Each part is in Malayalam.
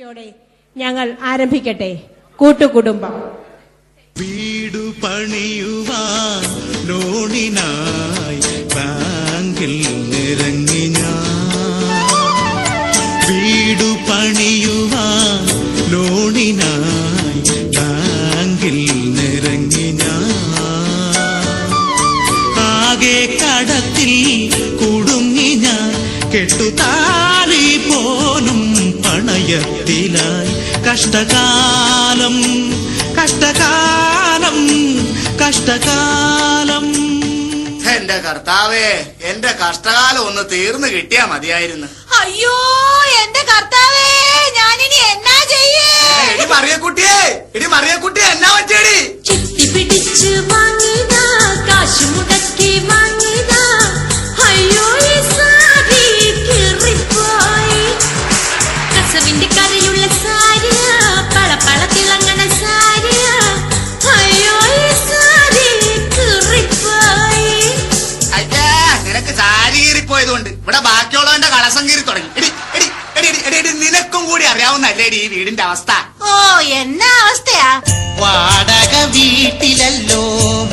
യോടെ ഞങ്ങൾ ആരംഭിക്കട്ടെ. കൂട്ടുകുടുംബം. വീടു പണിയുവാൻ ലോണിനായി ബാങ്കിൽ ഇറങ്ങി ഞാൻ. വീടു പണിയുവാൻ ലോണിനായി ബാങ്കിൽ ഇറങ്ങി ഞാൻ. ആകെ കടത്തിൽ കുടുങ്ങി ഞാൻ, കെട്ടുതാലി പോലും പണയത്തിലായി. കഷ്ടകാലം കഷ്ടകാലം കഷ്ടകാലം. എന്റെ കർത്താവേ, എന്റെ കഷ്ടകാലം ഒന്ന് തീർന്നു കിട്ടിയാ മതിയായിരുന്നു. അയ്യോ എന്റെ കർത്താവേ, ഞാനിനി എന്നാ ചെയ്യേ? എടി മറിയക്കുട്ടിയെ, എന്നാ പറ്റിയടി? ചുറ്റി പിടിച്ച് വാങ്ങിയതാ, കാശ് മുടക്കി വാങ്ങിയതാ. അയ്യോ ഈ സാരി കീറിപ്പോയി. കസവിന്റെ കരയുള്ള സാരിയ, പളപള തിളങ്ങണ സാരിയ. അയ്യോ ഈ സാരി കീറിപ്പോയി. അയ്യാ, നിനക്ക് സാരി കീറിപ്പോയതുകൊണ്ട് ഇവിടെ ബാക്കിയുള്ളവന്റെ കളസം കീറി തുടങ്ങി. എടി നിനക്കും കൂടി അറിയാവുന്നല്ലേടി ഈ വീടിന്റെ അവസ്ഥ? ഓ എന്നാ അവസ്ഥയാ? വാടക വീട്ടിലല്ലോ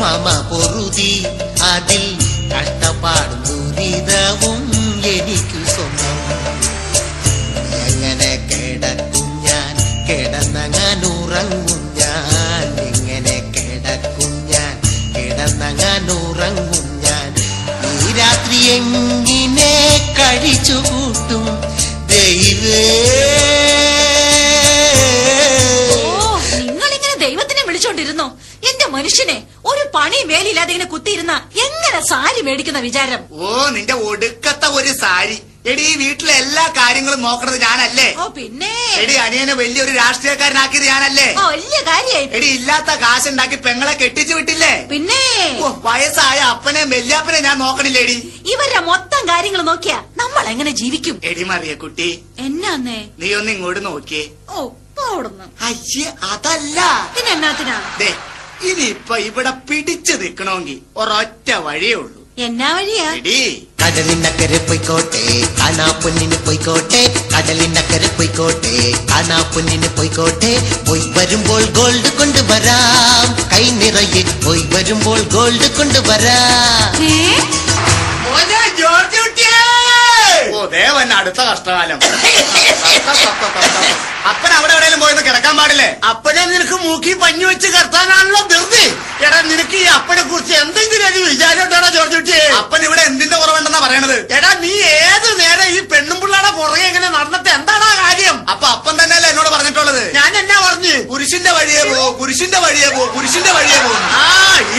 മമ പൊറുതി, അതിൽ കഷ്ടപ്പാടും ദുരിതവും എനിക്കു സ്വന്തം. എങ്ങനെ കിടക്കും ഞാൻ, കിടന്നങ്ങാനുറങ്ങും ഞാൻ. എങ്ങനെ കിടക്കും ഞാൻ, കിടന്നങ്ങാനുറങ്ങും ഞാൻ. ഈ രാത്രി എങ്ങനെ കഴിച്ചു കൂട്ടും ദൈവേ. ദൈവത്തിനെ വിളിച്ചോണ്ടിരുന്നോ? എന്റെ മനുഷ്യനെ ഒരു പണി വേലില്ലാതെ ഇങ്ങനെ കുത്തിയിരുന്ന എങ്ങനെ സാരി മേടിക്കുന്ന വിചാരം? ഓ, നിന്റെ ഒടുക്കത്തെ ഒരു സാരി. എടി ഈ വീട്ടിലെ എല്ലാ കാര്യങ്ങളും നോക്കണത് ഞാനല്ലേ? ഓ പിന്നെ. എടി അനിയനെ വലിയൊരു രാഷ്ട്രീയക്കാരനാക്കിയത് ഞാനല്ലേ? ഓ വലിയ കാര്യായി. എടി ഇല്ലാത്ത കാശുണ്ടാക്കി പെങ്ങളെ കെട്ടിച്ചു വിട്ടില്ലേ? പിന്നെ വയസ്സായ അപ്പനെ വല്യാപ്പനെ ഞാൻ നോക്കണില്ലേടി? ഇവരുടെ മൊത്തം കാര്യങ്ങൾ നോക്കിയാ നമ്മൾ എങ്ങനെ ജീവിക്കും? എടി മറിയ കുട്ടി, എന്നാന്നേ? നീ ഒന്ന് ഇങ്ങോട്ട് നോക്കിയേ. ഓ പോടുന്നു. അയ്യേ, അതല്ല. പിന്നെ എന്നാത്തിനാ? ദേ, ഇനിയിപ്പൊ ഇവിടെ പിടിച്ചു നിക്കണമെങ്കിൽ ഒരൊറ്റ വഴിയേ ഉള്ളൂ. എന്നാ വഴിയാ? എടി കടലിനക്കരെ പോയിക്കോട്ടെ, കാണാ പൊന്നിന് പോയിക്കോട്ടെ. കടലിനക്കരെ പോയിക്കോട്ടെ, കാണാ പൊന്നിന് പോയിക്കോട്ടെ. പോയി വരുമ്പോൾ ഗോൾഡ് കൊണ്ടുവരാം, കൈ നിറയെ പോയി വരുമ്പോൾ ഗോൾഡ് കൊണ്ടുവരാം. ഓ ദേവൻ, അടുത്ത കഷ്ടകാലം. അപ്പൻ അവിടെ എവിടെയെങ്കിലും പോയെന്ന് കിടക്കാൻ പാടില്ലേ? അപ്പനെ നിനക്ക് മൂക്കി പഞ്ഞു വെച്ച് കിടത്താനാണല്ലോ ധൃതി. എടാ, നിനക്ക് ഈ അപ്പനെ കുറിച്ച് എന്തെങ്കിലും ഒരു വിചാരം ഉണ്ടോടാ ജോർജ് കുട്ടി? അപ്പൻ ഇവിടെ എന്തിന്റെ കുറവുണ്ടെന്നാ പറയണത്? എടാ, നീ ഏത് നേരം ഈ പെണ്ണും പിള്ളാടെ പുറകെ എങ്ങനെ നടന്നിട്ട് എന്താണാ കാര്യം? അപ്പൊ അപ്പൻ തന്നെയല്ലേ എന്നോട് പറഞ്ഞിട്ടുള്ളത്? ഞാൻ എന്നാ പറഞ്ഞു? കുരിശിന്റെ വഴിയെ പോ, കുരിശിന്റെ വഴിയെ പോ, കുരിശിന്റെ വഴിയെ പോ. ആ,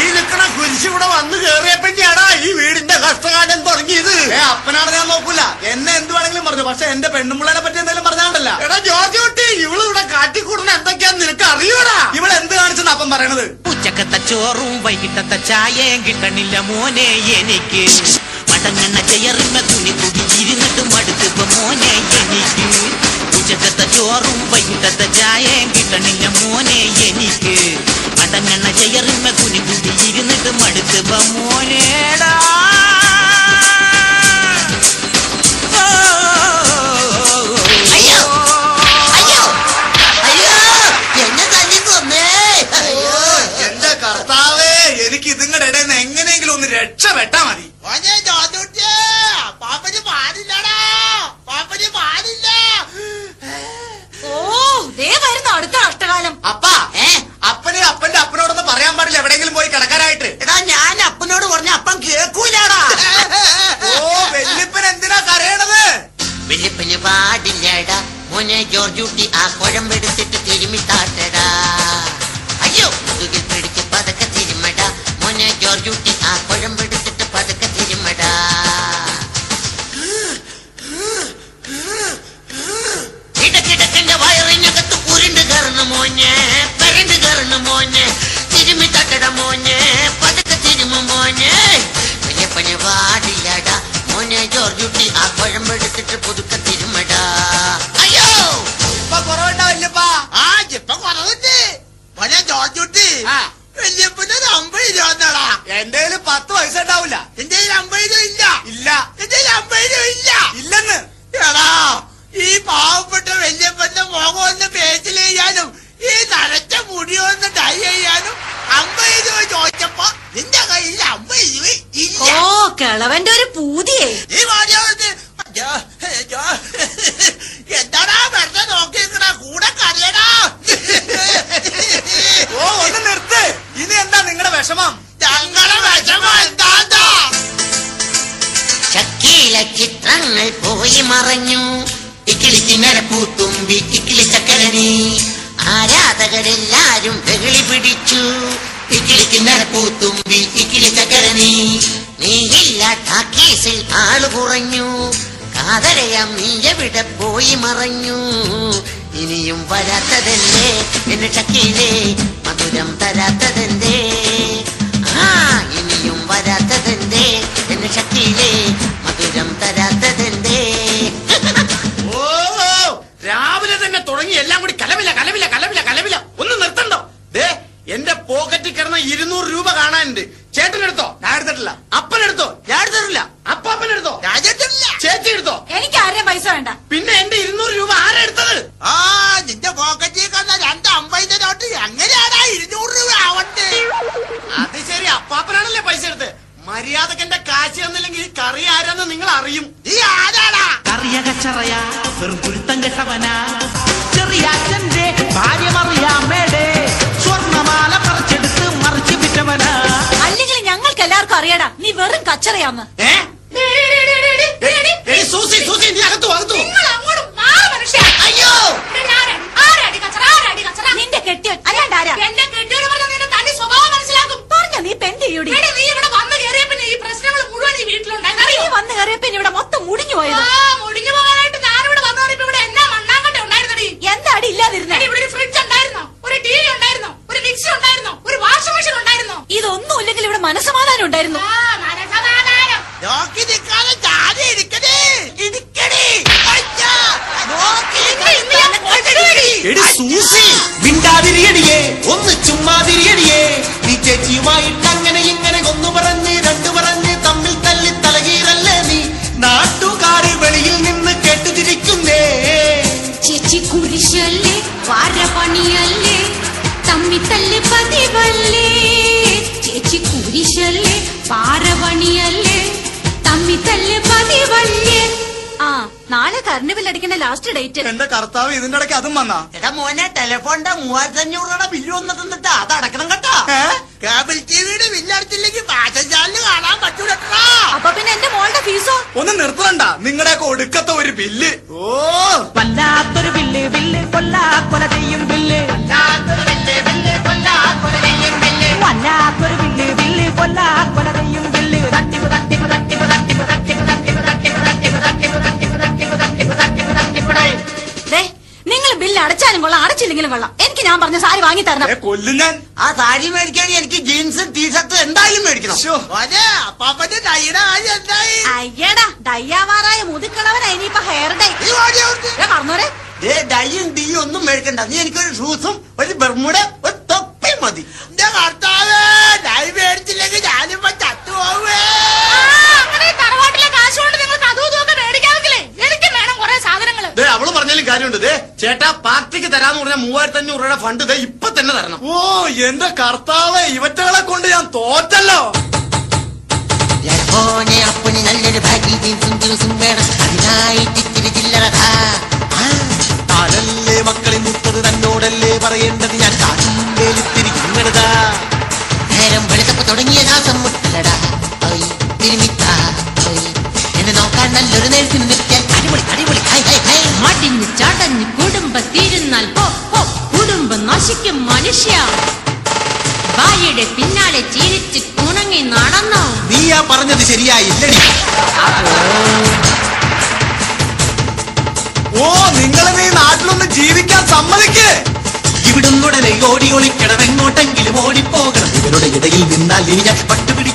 ഈ നിക്കണ കുരിശ് ഇവിടെ വന്ന് കേറിയപ്പോഴാടാ ഈ വീടിന്റെ കഷ്ടകാലം തുടങ്ങിയത്. അപ്പനാണ് ഞാൻ നോക്കൂല, എന്നെ എന്ത് വേണമെങ്കിലും പറഞ്ഞു. പക്ഷെ എന്റെ പെണ്ണുമ്പിള്ളനെ പറ്റി എന്തെങ്കിലും പറഞ്ഞാണ്ടല്ല. എടാ ജോർജ് കുട്ടി, ഇവള് ഇവിടെ കാട്ടിക്കൂടുന്ന എന്തൊക്കെയാന്ന് നിനക്ക് അറിയൂടാ? ഇവള് എന്ത് കാണിച്ചെന്ന് അപ്പം പറയണത്? ഉച്ചക്കത്തെ ചോറും വൈകിട്ടത്തെ ചായയും കിട്ടണില്ല മോനെ എനിക്ക്. മടങ്ങണ ചെയറിമ തുണി കുടിച്ചിരുന്നിട്ട് മടുത്തിപ്പോ മോനെ എനിക്ക്. ഉച്ചക്കത്തെ ചോറും വൈകിട്ടത്തെ ചായയും കിട്ടണില്ല മോനെ എനിക്ക്. മടങ്ങണ ചെയറിമ തുണി കുടിച്ചിരുന്നിട്ട് മടുത്തിപ്പോ മോനേടാ. എന്റെ കർത്താവേ, എനിക്ക് ഇതിങ്ങളുടെ ഇടയിൽ നിന്ന് എങ്ങനെയെങ്കിലും ഒന്ന് രക്ഷപ്പെട്ടാ മതി. ഓ ദേ വരുന്നു അടുത്ത കഷ്ടകാലം. അപ്പാ, അപ്പനെ അപ്പന്റെ അപ്പനോടൊന്ന് പറയാൻ പാടില്ല എവിടെയെങ്കിലും പോയി കിടക്കാനായിട്ട്? എടാ, ഞാൻ അപ്പനോട് പറഞ്ഞ അപ്പം കേൾക്കൂലാടാ. ഓ, വല്യപ്പൻ എന്തിനാ കരയണത്? വെള്ളിപ്പന് പാടില്ലടാ മോനെ ജോർജ് കുട്ടി, ആ കുഴമ്പെടുത്തിട്ട് തിരുമ്മി താട്ടടാ. അയ്യോ, മുതുകിൽ പിടിച്ച് പതക്കെ തിരുമടാ മോനെ ജോർജ് കുട്ടി, ആ കുഴമ്പെടുത്തിട്ട് പതക്കെ തിരുമടാ. ഇടക്കിടക്കന്റെ വയറിനകത്ത് ഉരുണ്ട് കയറുന്ന മോനെ, പരണ്ട് കയറുന്ന മോനെ. തിരുമ്മി തട്ടട മോനെ, പതക്കെ തിരുമ മോനെ. വെള്ളിപ്പന് പാടില്ലടാ മോനെ ജോർജ് കുട്ടി, ആ കുഴമ്പെടുത്തിട്ട് പുതുക്കെ തിരുമടാ. അയ്യോ, ഇപ്പൊ കുറവുണ്ടാ വല്യപ്പാ? ആ ഇപ്പൊ കുറവുണ്ട് മോനെ ജോർജ് കുട്ടി. വല്യപ്പന് 50 രൂപ. എന്റെ 10 പൈസ ഉണ്ടാവില്ല. എന്റെ 50 രൂപ ഇല്ല. ഇല്ല. കിളവന്റെ ഒരു പൂതിയേ. ഈ വാചകത്തിൽ എന്താടാ വെറുതെ നോക്കിക്കണ കൂടെ കറിയടാ. ഓ ഒന്ന് നിർത്ത്. ഇനി എന്താ നിങ്ങളുടെ വിഷമം? ഞങ്ങളുടെ വിഷമം എന്താ? ചക്കിയിലെ ചിത്രങ്ങൾ പോയി മറഞ്ഞു. ഇക്കിളിക്കിന്നര പൂത്തുമ്പി ഇക്കിളി ചക്കരനി. ആരാധകരെല്ലാരും വെകിളി പിടിച്ചു. ഇക്കിളിക്കിന്നര പൂത്തുമ്പി ഇക്കിളി ചക്കരനി. നീയില്ല ടാക്കീസിൽ ആള് കുറഞ്ഞു. കാതരയാം നീ എവിടെ പോയി മറഞ്ഞു. ഇനിയും വരാത്തതെന്തേ എന്നെ ചക്കിയിലെ മധുരം തരാത്തതെന്തേ. ഇനിയും വരാത്തതെന്തേ എന്നെ ചക്കിയിലെ മധുരം തരാത്തതെന്തേ. ഓ രാവിലെ തന്നെ തുടങ്ങി എല്ലാം കൂടി കലവില കലവില കലവില കലവില. ഒന്ന് നിർത്തണ്ടോ? ദേ എന്റെ പോക്കറ്റിൽ കിടന്ന 200 രൂപ കാണാനുണ്ട്. ചേട്ടനെടുത്തോ? ഞാൻ എടുത്തിട്ടില്ല. അപ്പനെടുത്തോ? ഞാൻ എടുത്തിട്ടില്ല. അപ്പാപ്പനെടുത്തോ? ഞാൻ എടുത്തിട്ടില്ല. ചേച്ചി എടുത്തോ? എനിക്ക് ആരെയും പൈസ വേണ്ട. പിന്നെ എന്റെ 200 രൂപ ആരാ എടുത്തത്? ആ നിന്റെ പോക്കറ്റിൽ കണ്ട 250 നോട്ട് എങ്ങനെയാടാ 200 രൂപ ആവട്ടെ? അത് ശരി, അപ്പാപ്പനാണല്ലേ പൈസ എടുത്ത്. മര്യാദക്ക് എന്റെ കാശ് തന്നില്ലെങ്കിൽ ഈ കറി ആരാന്ന് നിങ്ങൾ അറിയും. നീ ആരാടാ? കറിയകച്ചറയാ വെറും കുരുത്തം കെട്ടവനാ. ചെറിയാച്ചന്റെ ഭാര്യ മറിയാമ്മയുടെ സ്വർണ്ണമാല പറിച്ചെടുത്ത് മറിച്ച് വിറ്റവനാ. അല്ലെങ്കിൽ ഞങ്ങൾക്ക് എല്ലാവർക്കും അറിയടാ നീ വെറും കച്ചറയാന്ന്. സൂസി സൂസി നീ അകത്തു അകത്തു. അയ്യോ നിന്റെ കെട്ടിയോ അല്ലാണ്ടാരാ? എന്റെ കെട്ടിയോട് പറഞ്ഞ നിന്റെ തനി സ്വഭാവം മനസ്സിലാക്കും. പറഞ്ഞ നീ പെണ്ണിയൂടി. നീ ഇവിടെ വന്ന് കയറിയ പിന്നെ ഈ പ്രശ്നങ്ങൾ മുഴുവൻ ഈ വീട്ടിലുണ്ടായി. നീ വന്ന് കയറിയ പിന്നെ ഇവിടെ മൊത്തം മുടിഞ്ഞു പോയത്. മുടിഞ്ഞു പോകാനായിട്ട് ഞാനിവിടെ വന്നു കയറിയപ്പോ ഇവിടെ എന്നാ മണ്ണാങ്കട്ട ഉണ്ടായിരുന്നടി. എന്താടി ഇല്ലാതിരുന്നേ? ഇവിടെ ഒരു ഫ്രിഡ്ജ് ഉണ്ടായിരുന്നോ? ഒരു ടി വി ഉണ്ടായിരുന്നോ? ഒരു മിക്സി ഉണ്ടായിരുന്നോ? ഒരു വാഷിംഗ് മെഷീൻ ഉണ്ടായിരുന്നോ? ഇതൊന്നും ഇല്ലെങ്കിൽ ഇവിടെ മനസ്സമാധാനം ഉണ്ടായിരുന്നു. നോക്കി നിൽക്കാതെ ചാടി ഇരിക്കണേ ഇരിക്കണേ. എടി സൂസി മിണ്ടാതിരിയടിയേ, ഒന്ന് ചുമ്മാതിരിയടിയേ. നീ ചേച്ചിയുമായിട്ട് അങ്ങനെ ഇങ്ങനെ ഒന്ന് പറഞ്ഞ് രണ്ടു പറഞ്ഞ് തമ്മിൽ തല്ലി തലകീറല്ലേ നീ. നാട്ടുകാര് വെളിയിൽ നിന്ന് കേട്ടുതിരിക്കുന്നേ. ചേച്ചി കുരിശല്ലേ വാരപണിയല്ലേ തമ്മിത്തല്ല് പതിവല്ലേ. ചേച്ചി കുരിശല്ലേ വാരപണിയല്ലേ തമ്മിത്തല്ല് പതിവല്ലേ. ആ നാളെ കറണ്ട് ബില്ല് അടിക്കേണ്ട ലാസ്റ്റ് ഡേറ്റ്. എന്റെ കർത്താവ് ഇതിന്റെ ഇടയ്ക്ക് അതും വന്നാ. എടാ മോനെ ടെലിഫോണിന്റെ 3500 രൂപയുടെ ബില്ല് വന്നിട്ട് അത് അടക്കണം കേട്ടോ. കേബിൾ ടിവിയുടെ ബില്ല് അടച്ചില്ലെങ്കിൽ പാചകശാലിന് കാണാൻ പറ്റൂലട്ടാ. അപ്പൊ പിന്നെ എന്റെ മോളുടെ ഫീസോ? ഒന്ന് നിർത്തണ്ട നിങ്ങളുടെയൊക്കെ ഒടുക്കത്തെ ഒരു ബില്ല്. ഓ വല്ലാത്തൊരു ബില്ല് ബില്ല് കൊല്ലാ കൊല ചെയ്യും ബില്ല്. വല്ലാത്തൊരു ബില്ല് ബില്ല് കൊല്ലാ കൊല ചെയ്യും ബില്ല്. തട്ടിപ്പ് തട്ടിപ്പ് തട്ടിപ്പ് തട്ടിപ്പ് തട്ടിപ്പ് തട്ടിപ്പ് തട്ടിപ്പ് തട്ടിപ്പ് തട്ടിപ്പ് തട്ടിപ്പ് തട്ടിപ്പ് തട്ടിപ്പ് തട്ടിപ്പ് തട്ടിപ്പ്. നിങ്ങൾ ബില്ല് അടച്ചാലും കൊള്ളാം അടച്ചില്ലെങ്കിലും കൊള്ളാം. എനിക്ക് ഞാൻ പറഞ്ഞ സാരി വാങ്ങി തരണം. കൊല്ലും ഞാൻ. ആ സാരി മേടിക്കാൻ എനിക്ക് ജീൻസും ടീഷർട്ടും എന്തായാലും മേടിക്കണം. ശ്ശോ. മോനെ അപ്പാപ്പന്റെ ഡൈയുടെ കാര്യം എന്തായി? അയ്യടാ ഡയ്യാവാറായ മുതുക്കളവനാ ഇനിയിപ്പൊ ഹെയർ ഡൈ. നീ ഓടി അവിടുന്ന്. പറഞ്ഞോരെ ഡൈയും ഡീയും ഒന്നും മേടിക്കണ്ട. നീ എനിക്കൊരു ഷൂസും ഒരു ബർമുട ഒരു തൊപ്പി മതി. എന്റെ കർത്താവേ ഡൈ മേടിച്ചില്ലെങ്കിൽ ഞാനിപ്പോ ചത്തുപോവേ. തറവാട്ടിലെ കാശ് കൊണ്ട് നിങ്ങൾക്ക് അതും ഇതൊക്കെ മേടിക്കാമെങ്കിലേ എനിക്കും വേണം കുറെ സാധനങ്ങള്. ദേ അവള് പറഞ്ഞാലും കാര്യമുണ്ട്. ദേ ചേട്ടാ പാർട്ടിക്ക് തരാന്ന് പറഞ്ഞ 3500 രൂപയുടെ ഫണ്ട് ദേ ഇപ്പൊ തന്നെ തരണം. ഓ എന്റെ കർത്താവ് ഇവറ്റകളെ കൊണ്ട് ഞാൻ തോറ്റല്ലോ. മോനെ അപ്പന് നല്ലൊരു ഭാഗ്യം സുന്ദരസും വേണം. അതിനായിട്ട് ഇത്തിരി ചില്ലറ താ. താനല്ലേ മക്കളെ മുത്തത് തന്നോടല്ലേ പറയേണ്ടത്. ഞാൻ കാട്ടിൽ ഇങ്ങനതാ നേരം വെളുത്തപ്പോ തുടങ്ങിയ ദാസം മുട്ടലടാ. തിരുമിത്താ എന്നെ നോക്കാൻ നല്ലൊരു നേരത്തിന് നിർത്തിയാൽ അടിപൊളി അടിപൊളി. മടിഞ്ഞ് ചടഞ്ഞ് കുടുംബത്തിരുന്നാൽ പോ പോ കുടുംബം നശിക്കും മനുഷ്യ. ഭാര്യയുടെ പിന്നാലെ ചിരിച്ച് കുണങ്ങി നടന്നോ. നീയാ പറഞ്ഞത് ശരിയായില്ലടി. ഓ നിങ്ങൾ ഈ നാട്ടിലൊന്ന് ജീവിക്കാൻ സമ്മതിക്കേ. ഇവിടുന്നുടനെ ഓടി ഒളിക്കണം, എങ്ങോട്ടെങ്കിലും ഓടിപ്പോകണം. ഇവരുടെ ഇടയിൽ നിന്നാൽ ഇനി ഞാൻ പട്ടുപിടി